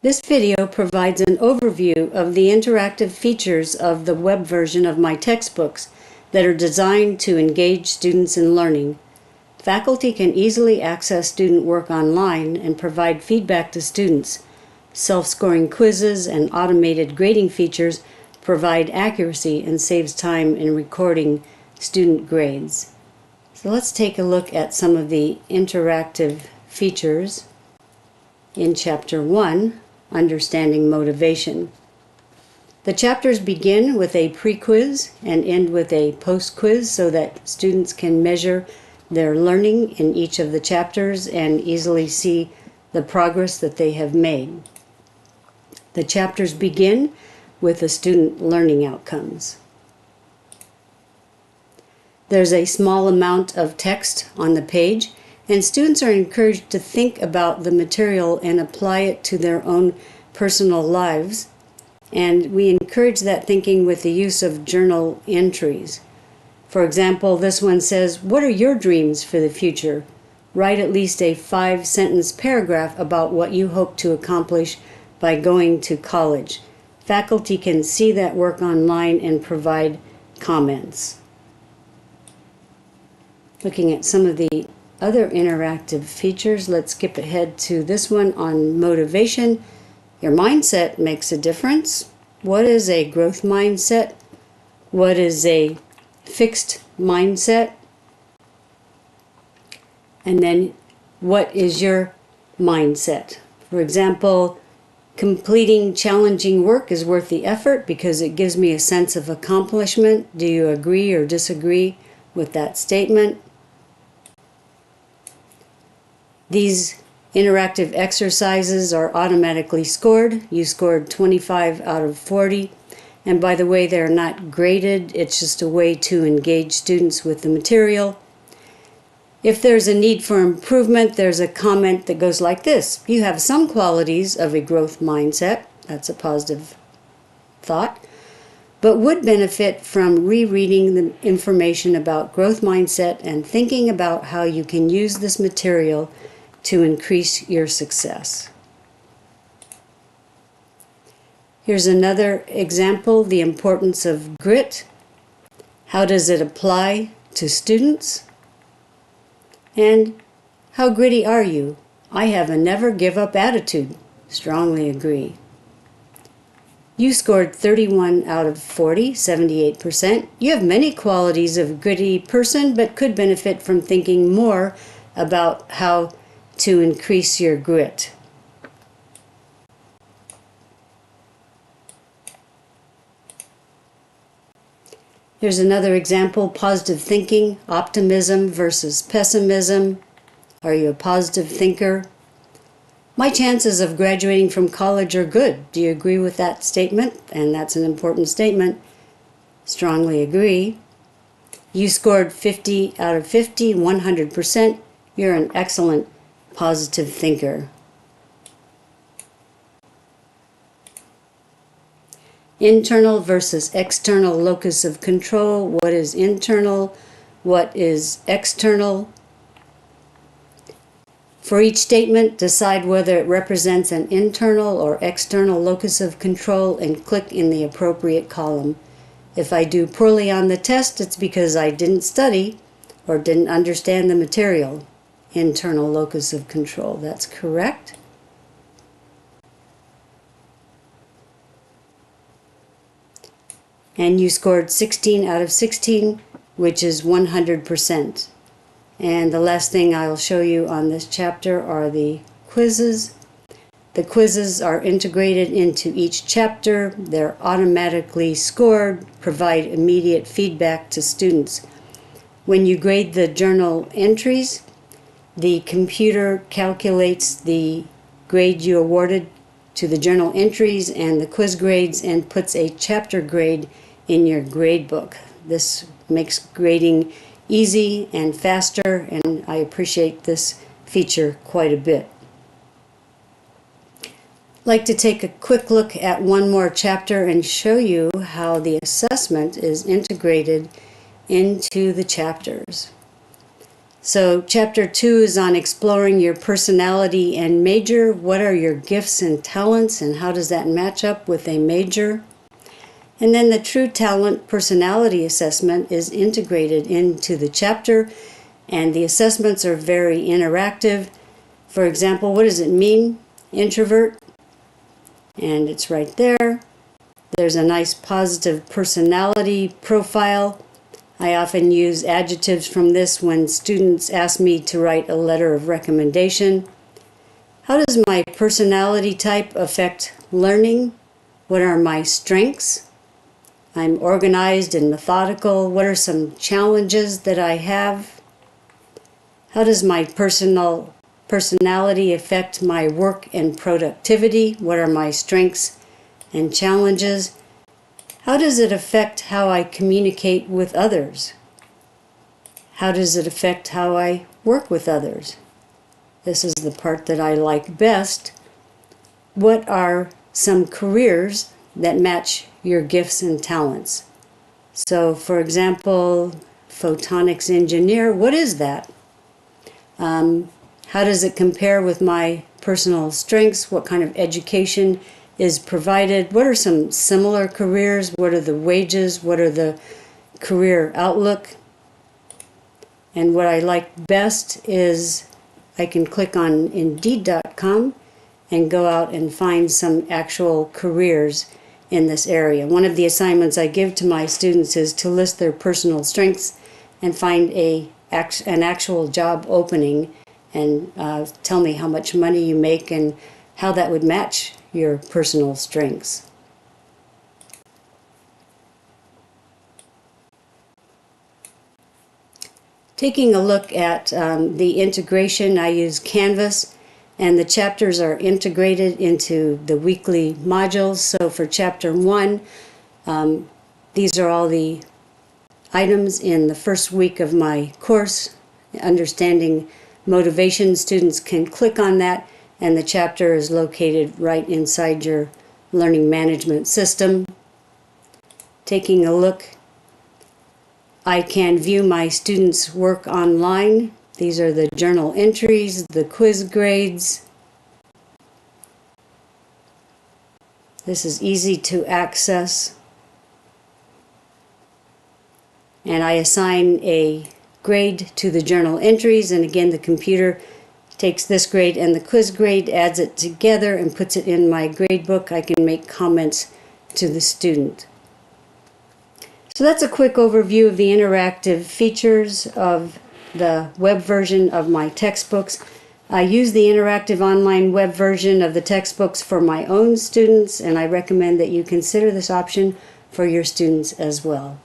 This video provides an overview of the interactive features of the web version of my textbooks that are designed to engage students in learning. Faculty can easily access student work online and provide feedback to students. Self-scoring quizzes and automated grading features provide accuracy and saves time in recording student grades. So let's take a look at some of the interactive features in Chapter 1, Understanding Motivation. The chapters begin with a pre-quiz and end with a post-quiz so that students can measure their learning in each of the chapters and easily see the progress that they have made. The chapters begin with the student learning outcomes. There's a small amount of text on the page, and students are encouraged to think about the material and apply it to their own personal lives. And we encourage that thinking with the use of journal entries. For example, this one says, "What are your dreams for the future?" Write at least a 5-sentence paragraph about what you hope to accomplish by going to college. Faculty can see that work online and provide comments. Looking at some of the other interactive features, let's skip ahead to this one on motivation. Your mindset makes a difference. What is a growth mindset? What is a fixed mindset? And then, what is your mindset? For example, completing challenging work is worth the effort because it gives me a sense of accomplishment. Do you agree or disagree with that statement? These interactive exercises are automatically scored. You scored 25 out of 40. And by the way, they're not graded. It's just a way to engage students with the material. If there's a need for improvement, there's a comment that goes like this: "You have some qualities of a growth mindset," that's a positive thought, "but would benefit from rereading the information about growth mindset and thinking about how you can use this material to increase your success." Here's another example, the importance of grit. How does it apply to students? And how gritty are you? I have a never give up attitude. Strongly agree. You scored 31 out of 40, 78%. You have many qualities of a gritty person, but could benefit from thinking more about how to increase your grit. Here's another example, positive thinking, optimism versus pessimism. Are you a positive thinker? My chances of graduating from college are good. Do you agree with that statement? And that's an important statement. Strongly agree. You scored 50 out of 50, 100%. You're an excellent positive thinker. Internal versus external locus of control. What is internal? What is external? For each statement, decide whether it represents an internal or external locus of control and click in the appropriate column. If I do poorly on the test, it's because I didn't study or didn't understand the material. Internal locus of control. That's correct. And you scored 16 out of 16, which is 100%. And the last thing I'll show you on this chapter are the quizzes. The quizzes are integrated into each chapter. They're automatically scored, provide immediate feedback to students. When you grade the journal entries, the computer calculates the grade you awarded to the journal entries and the quiz grades and puts a chapter grade in your grade book. This makes grading easy and faster, and I appreciate this feature quite a bit. I'd like to take a quick look at one more chapter and show you how the assessment is integrated into the chapters. So chapter 2 is on exploring your personality and major. What are your gifts and talents, and how does that match up with a major? And then the True Talent Personality Assessment is integrated into the chapter, and the assessments are very interactive. For example, what does it mean, introvert? And it's right there. There's a nice positive personality profile. I often use adjectives from this when students ask me to write a letter of recommendation. How does my personality type affect learning? What are my strengths? I'm organized and methodical. What are some challenges that I have? How does my personality affect my work and productivity? What are my strengths and challenges? How does it affect how I communicate with others? How does it affect how I work with others? This is the part that I like best. What are some careers that match your gifts and talents? So, for example, photonics engineer, what is that? How does it compare with my personal strengths? What kind of education is provided? What are some similar careers? What are the wages? What are the career outlook? And what I like best is I can click on Indeed.com and go out and find some actual careers in this area. One of the assignments I give to my students is to list their personal strengths and find an actual job opening, and tell me how much money you make and how that would match your personal strengths. Taking a look at the integration, I use Canvas, and the chapters are integrated into the weekly modules. So for chapter 1, these are all the items in the first week of my course, Understanding Motivation. Students can click on that, and the chapter is located right inside your learning management system. Taking a look, I can view my students' work online. These are the journal entries, the quiz grades. This is easy to access. And I assign a grade to the journal entries, and again the computer takes this grade and the quiz grade, adds it together and puts it in my grade book. I can make comments to the student. So that's a quick overview of the interactive features of the web version of my textbooks. I use the interactive online web version of the textbooks for my own students, and I recommend that you consider this option for your students as well.